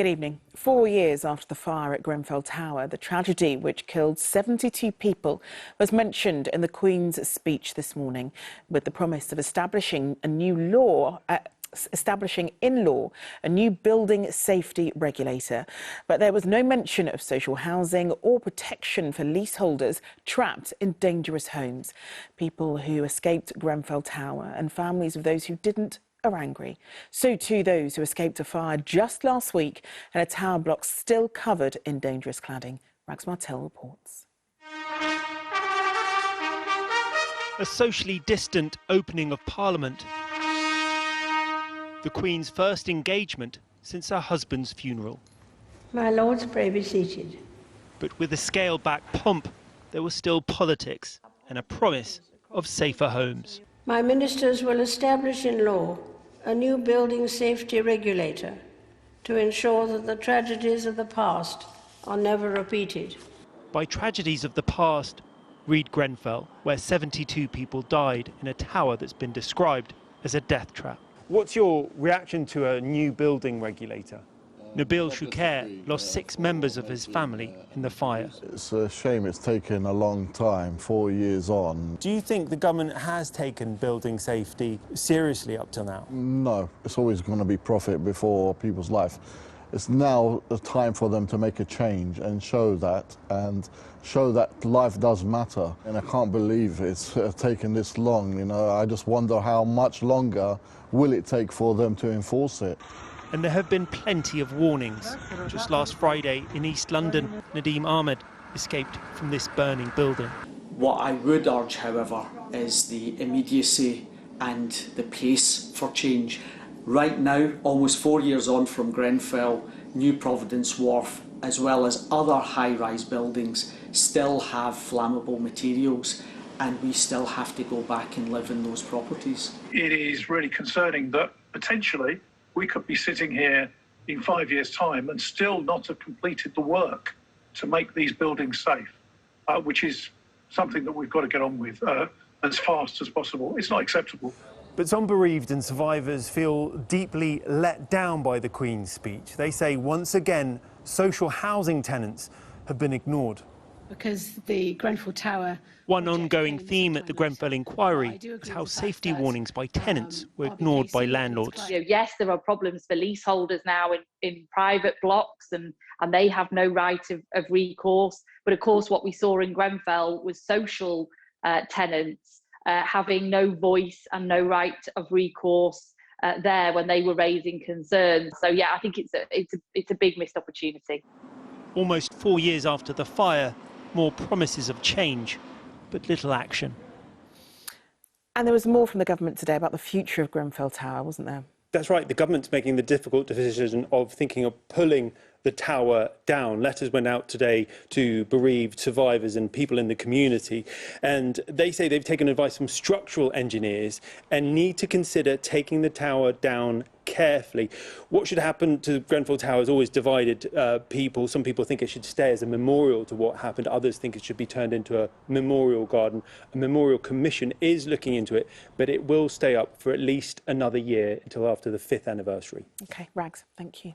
Good evening. 4 years after the fire at Grenfell Tower, the tragedy which killed 72 people was mentioned in the Queen's speech this morning, with the promise of establishing in law a new building safety regulator. But there was no mention of social housing or protection for leaseholders trapped in dangerous homes. People who escaped Grenfell Tower and families of those who didn't are angry. So too those who escaped a fire just last week in a tower block still covered in dangerous cladding. Rags Martell reports. A socially distant opening of Parliament. The Queen's first engagement since her husband's funeral. My lords, pray be seated. But with a scaled-back pomp, there was still politics and a promise of safer homes. My ministers will establish in law a new building safety regulator to ensure that the tragedies of the past are never repeated. By tragedies of the past, read Grenfell, where 72 people died in a tower that's been described as a death trap. What's your reaction to a new building regulator? Nabil Shukair lost 6 members of his family in the fire. It's a shame it's taken a long time, 4 years on. Do you think the government has taken building safety seriously up till now? No, it's always going to be profit before people's life. It's now the time for them to make a change and show that life does matter. And I can't believe it's taken this long, you know. I just wonder how much longer will it take for them to enforce it. And there have been plenty of warnings. Just last Friday in East London, Nadeem Ahmed escaped from this burning building. What I would urge, however, is the immediacy and the pace for change. Right now, almost 4 years on from Grenfell, New Providence Wharf, as well as other high-rise buildings, still have flammable materials, and we still have to go back and live in those properties. It is really concerning that potentially we could be sitting here in 5 years' time and still not have completed the work to make these buildings safe, which is something that we've got to get on with as fast as possible. It's not acceptable. But some bereaved and survivors feel deeply let down by the Queen's speech. They say once again social housing tenants have been ignored. Because the Grenfell Tower... One ongoing theme at the Grenfell inquiry is how safety warnings by tenants were ignored by landlords. Yes, there are problems for leaseholders now in private blocks and they have no right of recourse. But of course, what we saw in Grenfell was social tenants having no voice and no right of recourse there when they were raising concerns. So yeah, I think it's a big missed opportunity. Almost 4 years after the fire, more promises of change, but little action. And there was more from the government today about the future of Grenfell Tower, wasn't there? That's right. The government's making the difficult decision of thinking of pulling the tower down. Letters went out today to bereaved survivors and people in the community, and they say they've taken advice from structural engineers and need to consider taking the tower down carefully. What should happen to Grenfell Tower has always divided people. Some people think it should stay as a memorial to what happened. Others think it should be turned into a memorial garden. A memorial commission is looking into it, but it will stay up for at least another year until after the 5th anniversary. OK, Rags, thank you.